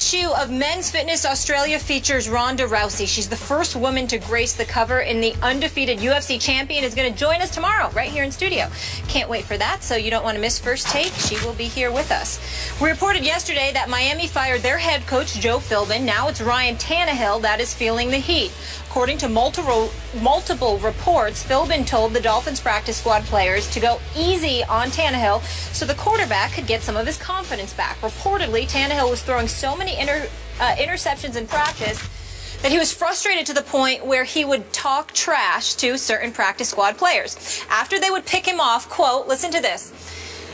issue of Men's Fitness Australia features Ronda Rousey. She's the first woman to grace the cover, and the undefeated UFC champion is going to join us tomorrow right here in studio. Can't wait for that, so you don't want to miss First Take. She will be here with us. We reported yesterday that Miami fired their head coach, Joe Philbin. Now it's Ryan Tannehill that is feeling the heat. According to multiple reports, Philbin told the Dolphins practice squad players to go easy on Tannehill so the quarterback could get some of his confidence back. Reportedly, Tannehill was throwing so many interceptions in practice that he was frustrated to the point where he would talk trash to certain practice squad players. After they would pick him off, quote, listen to this,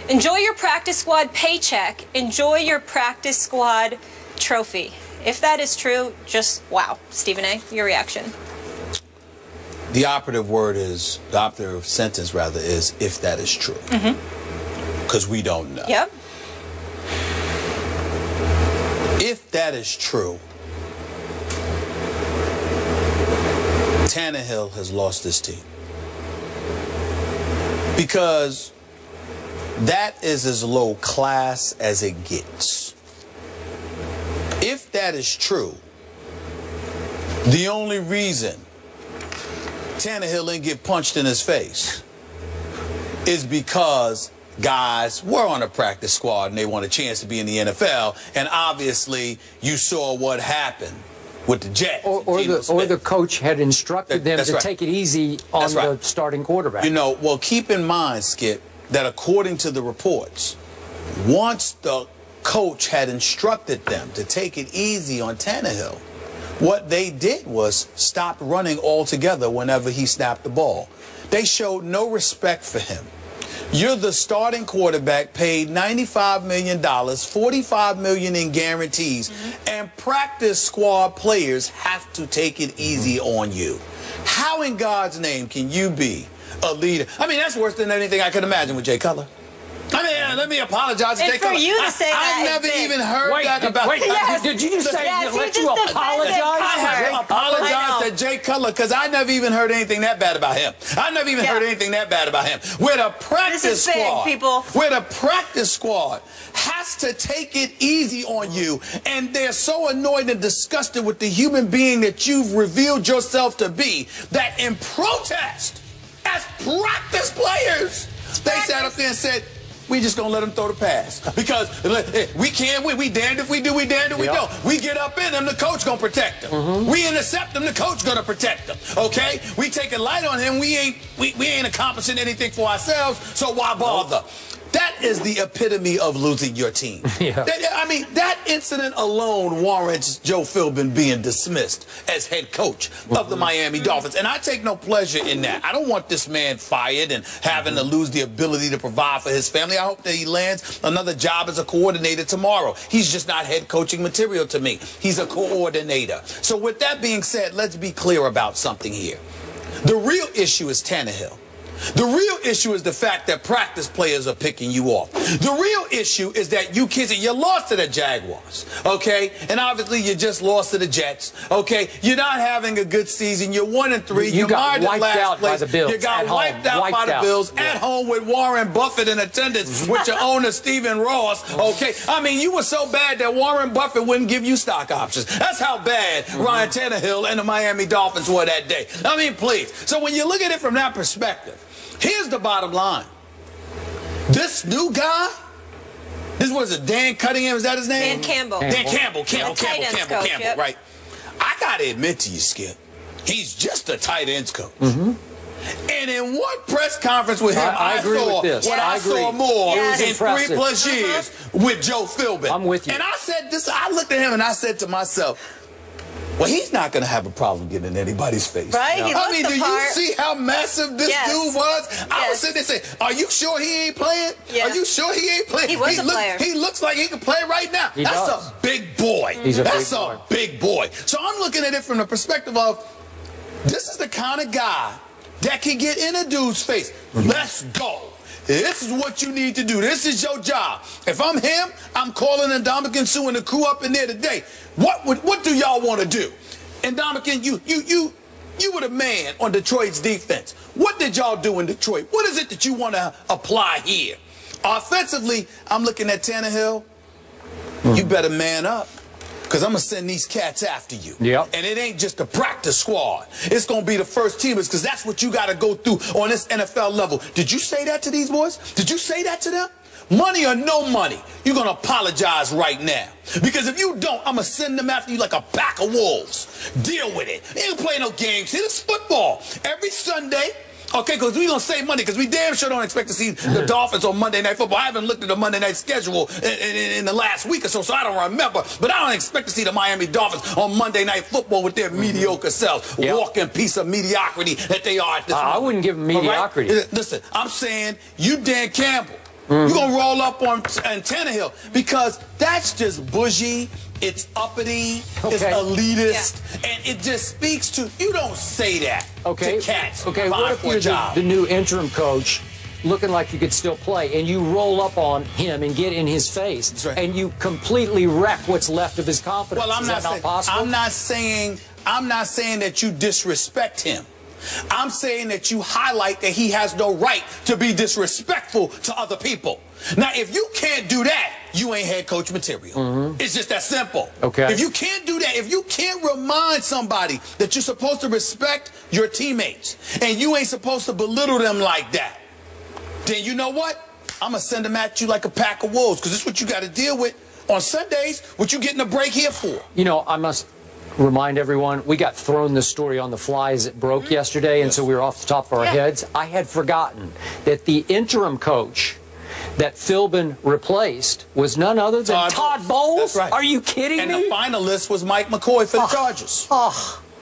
"Enjoy your practice squad paycheck. Enjoy your practice squad trophy." If that is true, just wow. Stephen A., your reaction? The operative word is, the operative sentence rather is, if that is true. Because we don't know. Yep. If that is true, Tannehill has lost his team. Because that is as low class as it gets. If that is true, the only reason Tannehill didn't get punched in his face is because guys were on a practice squad and they want a chance to be in the NFL, and obviously you saw what happened with the Jets. Or the coach had instructed them to take it easy on the starting quarterback. You know, well, keep in mind, Skip, that according to the reports, once the coach had instructed them to take it easy on Tannehill, what they did was stop running altogether whenever he snapped the ball. They showed no respect for him. You're the starting quarterback, paid $95 million, $45 million in guarantees, and practice squad players have to take it easy on you. How in God's name can you be a leader? I mean, that's worse than anything I could imagine with Jay Cutler. I mean, let me apologize to Jay Cutler. For you to say that, I never even heard that about. Did you just say let you apologize? I have to apologize to Jay Cutler because I never even heard anything that bad about him. I never even heard anything that bad about him. With a practice squad, with a practice squad has to take it easy on you, and they're so annoyed and disgusted with the human being that you've revealed yourself to be that in protest, as practice players, they sat up there and said, we just gonna let them throw the pass because we can't win. We damned if we do, we damned if we don't. We get up in them, the coach gonna protect them. We intercept them, the coach gonna protect them. Okay, we take it light on him. We ain't accomplishing anything for ourselves. So why bother? That is the epitome of losing your team. I mean, that incident alone warrants Joe Philbin being dismissed as head coach of the Miami Dolphins. And I take no pleasure in that. I don't want this man fired and having to lose the ability to provide for his family. I hope that he lands another job as a coordinator tomorrow. He's just not head coaching material to me. He's a coordinator. So with that being said, let's be clear about something here. The real issue is Tannehill. The real issue is the fact that practice players are picking you off. The real issue is that you kids, you lost to the Jaguars, okay? And obviously you just lost to the Jets, okay? You're not having a good season. You're 1-3. You got wiped out by the Bills. You got wiped out by the Bills at home with Warren Buffett in attendance with your owner, Stephen Ross, okay? I mean, you were so bad that Warren Buffett wouldn't give you stock options. That's how bad Ryan Tannehill and the Miami Dolphins were that day. I mean, please. So when you look at it from that perspective, here's the bottom line. This new guy, this was Dan Cunningham, is that his name? Dan Campbell. Dan Campbell, right? I got to admit to you, Skip, he's just a tight ends coach. And in one press conference with him, I saw what I saw more in 3+ years with Joe Philbin. I'm with you. And I said this, I looked at him and I said to myself, well, he's not going to have a problem getting in anybody's face. Right? No. I mean, do you see how massive this dude was? I was sitting there saying, are you sure he ain't playing? Are you sure he ain't playing? He was a player. He looks like he can play right now. That's a big boy. That's a big boy. So I'm looking at it from the perspective of, this is the kind of guy that can get in a dude's face. Let's go. This is what you need to do. This is your job. If I'm him, I'm calling Ndamukong Suh and the crew up in there today. What do y'all want to do? Ndamukong, you were the man on Detroit's defense. What did y'all do in Detroit? What is it that you want to apply here? Offensively, I'm looking at Tannehill. You better man up. because I'm going to send these cats after you. Yep. And it ain't just a practice squad. It's going to be the first teamers, because that's what you got to go through on this NFL level. Did you say that to these boys? Did you say that to them? Money or no money, you're going to apologize right now. Because if you don't, I'm going to send them after you like a pack of wolves. Deal with it. They don't play no games here. It's football. Every Sunday, okay, because we're going to save money, because we damn sure don't expect to see the Dolphins on Monday Night Football. I haven't looked at the Monday night schedule in the last week or so I don't remember. But I don't expect to see the Miami Dolphins on Monday Night Football with their mediocre selves. Yep. Walking piece of mediocrity that they are at this moment. I wouldn't give them mediocrity. Right? Listen, I'm saying you Dan Campbell. You're going to roll up on Tannehill, because that's just bougie, it's uppity, it's elitist, and it just speaks to, you don't say that to cats. Okay, what if you're the new interim coach, looking like you could still play, and you roll up on him and get in his face, and you completely wreck what's left of his confidence? Well, I'm not saying that you disrespect him. I'm saying that you highlight that he has no right to be disrespectful to other people. Now, if you can't do that, you ain't head coach material. It's just that simple. Okay. If you can't do that, if you can't remind somebody that you're supposed to respect your teammates and you ain't supposed to belittle them like that, then you know what? I'm going to send them at you like a pack of wolves, because this is what you got to deal with on Sundays, what you getting a break here for. You know, I must remind everyone, we got thrown this story on the fly as it broke yesterday, and so we were off the top of our heads. I had forgotten that the interim coach that Philbin replaced was none other than Todd Bowles. That's right. Are you kidding me? And the finalist was Mike McCoy for the Chargers.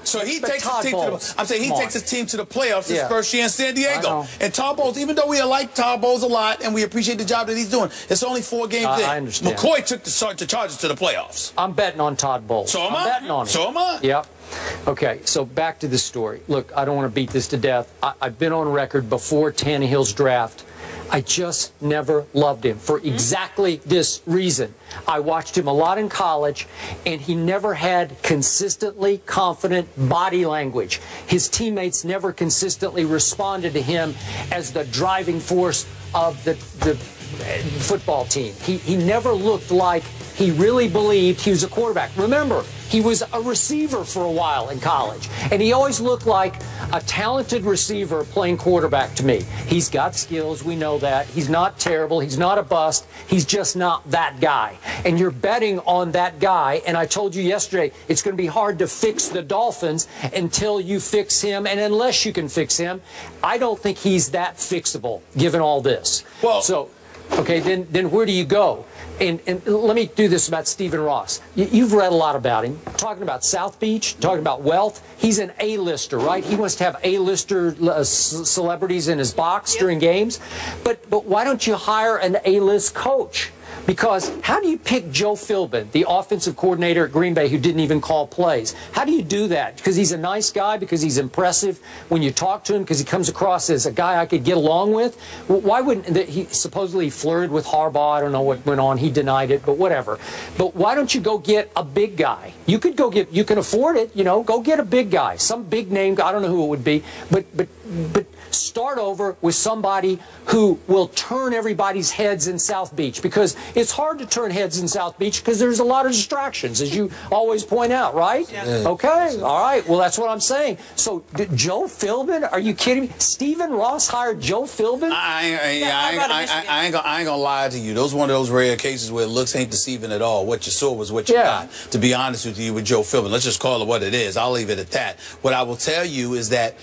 So he takes his team to the, I'm saying he takes his team to the playoffs his first year in San Diego. And Todd Bowles, even though we like Todd Bowles a lot and we appreciate the job that he's doing, it's only 4 games in. I understand. McCoy took the Chargers to the playoffs. I'm betting on Todd Bowles. So am I. I'm betting on him. So am I. Yep. Okay, so back to the story. Look, I don't want to beat this to death. I've been on record before Tannehill's draft. I just never loved him for exactly this reason. I watched him a lot in college, and he never had consistently confident body language. His teammates never consistently responded to him as the driving force of the football team. He never looked like he really believed he was a quarterback. Remember, he was a receiver for a while in college, and he always looked like a talented receiver playing quarterback to me. He's got skills, we know that. He's not terrible, he's not a bust, he's just not that guy. And you're betting on that guy, and I told you yesterday, it's going to be hard to fix the Dolphins until you fix him, and unless you can fix him, I don't think he's that fixable, given all this. Well, so, okay, then where do you go? And let me do this about Stephen Ross. You've read a lot about him. Talking about South Beach, talking about wealth. He's an A-lister, right? He wants to have A-lister celebrities in his box during games. But why don't you hire an A-list coach? Because how do you pick Joe Philbin, the offensive coordinator at Green Bay, who didn't even call plays? How do you do that? Because he's a nice guy, because he's impressive when you talk to him, because he comes across as a guy I could get along with? Why wouldn't he supposedly flirted with Harbaugh? I don't know what went on. He denied it, but whatever. But why don't you go get a big guy? You could go get, you can afford it, you know, go get a big guy, some big name. I don't know who it would be, but start over with somebody who will turn everybody's heads in South Beach, because it's hard to turn heads in South Beach because there's a lot of distractions, as you always point out, right? Yeah. Okay, all right. Well, that's what I'm saying. So, Joe Philbin? Are you kidding me? Stephen Ross hired Joe Philbin? I ain't gonna lie to you. Those one of those rare cases where looks ain't deceiving at all. What you saw was what you got. To be honest with you, with Joe Philbin, let's just call it what it is. I'll leave it at that. What I will tell you is that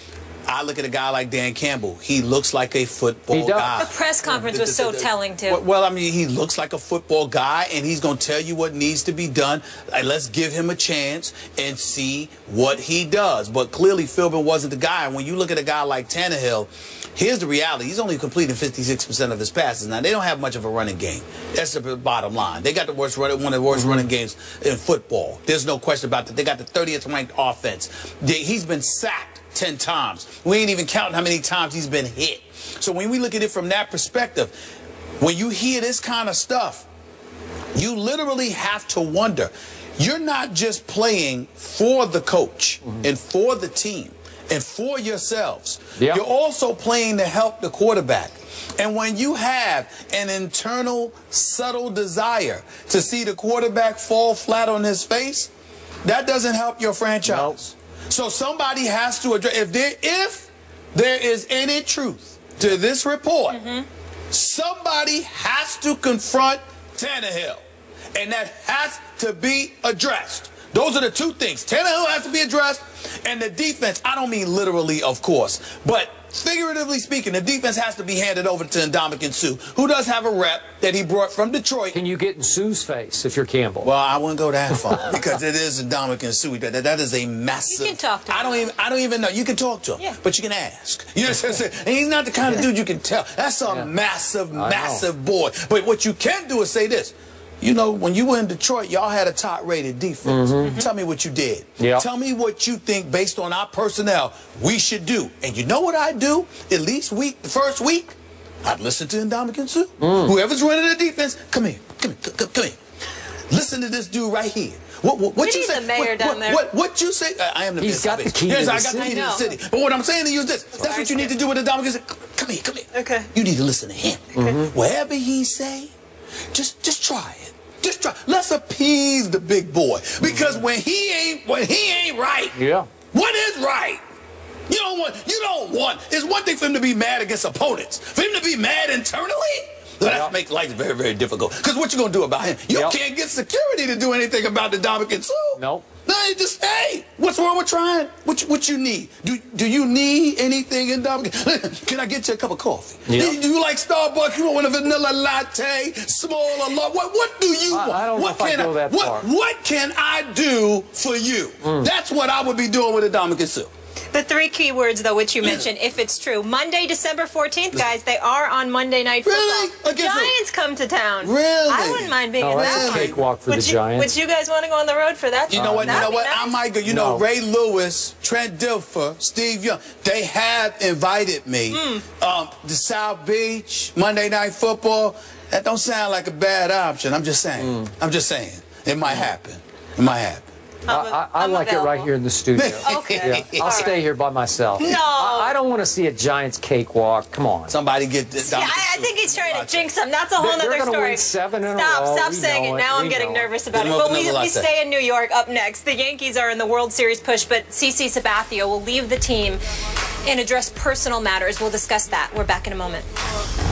I look at a guy like Dan Campbell. He looks like a football guy. The press conference was so telling, too. Well, I mean, he looks like a football guy, and he's going to tell you what needs to be done. Let's give him a chance and see what he does. But clearly, Philbin wasn't the guy. And when you look at a guy like Tannehill, here's the reality. He's only completing 56% of his passes. Now, they don't have much of a running game. That's the bottom line. They got the worst one of the worst running games in football. There's no question about that. They got the 30th ranked offense. He's been sacked 10 times. We ain't even counting how many times he's been hit. So when we look at it from that perspective, when you hear this kind of stuff, you literally have to wonder. You're not just playing for the coach and for the team and for yourselves. Yep. You're also playing to help the quarterback. And when you have an internal, subtle desire to see the quarterback fall flat on his face, that doesn't help your franchise. Nope. So somebody has to address, if there is any truth to this report, somebody has to confront Tannehill. And that has to be addressed. Those are the two things. Tannehill has to be addressed, and the defense, I don't mean literally, of course, but figuratively speaking, the defense has to be handed over to Ndamukong Suh, who does have a rep that he brought from Detroit. Can you get in Suh's face if you're Campbell? Well, I wouldn't go that far because it is Ndamukong Suh. That is a massive. You can talk to him. I don't even know. You can talk to him, yeah, but you can ask. You know what I'm saying? And he's not the kind of dude you can tell. That's a massive boy. But what you can do is say this. You know, when you were in Detroit, y'all had a top-rated defense. Tell me what you did. Yep. Tell me what you think, based on our personnel, we should do. And you know what I'd do? At least the first week, I'd listen to Ndamukong Suh. Whoever's running the defense, come here. Listen to this dude right here. What you say? The mayor down there. What you say? I am the He's got the key to the city. I got the key to the city. But what I'm saying to you is this. That's what you need to do with Ndamukong Suh. Come here. Okay. You need to listen to him. Whatever he say, just try it. Just try. Let's appease the big boy, because when he ain't right, what is right? You don't want. It's one thing for him to be mad against opponents. For him to be mad internally, that makes life very, very difficult. Because what you gonna do about him? You can't get security to do anything about the Ndamukong Suh. Nope. No, you just, hey, what's wrong with trying? What you need? Do you need anything in Ndamukong? Can I get you a cup of coffee? Yep. Do you like Starbucks? You want a vanilla latte, small or large? What do you want? I don't know if I go that far. What can I do for you? That's what I would be doing with Ndamukong Suh. The three key words, though, which you mentioned, if it's true. Monday, December 14th, guys, they are on Monday Night Football. Really? Giants come to town. Really? I wouldn't mind being in that that's one. a cakewalk for the Giants. Would you guys want to go on the road for that? You know what? Nice. I might go. You know, Ray Lewis, Trent Dilfer, Steve Young, they have invited me. The South Beach, Monday Night Football. That don't sound like a bad option. I'm just saying. It might happen. It might happen. I like it right here in the studio. Okay. Yeah, I'll stay here by myself. No. I don't want to see a Giants cakewalk. Come on. Somebody get this. Yeah, I think he's trying to jinx them. That's a whole other story. Win 7 in a row. Stop saying it. Now I'm getting nervous about it. But we stay in New York up next. The Yankees are in the World Series push, but CC Sabathia will leave the team and address personal matters. We'll discuss that. We're back in a moment.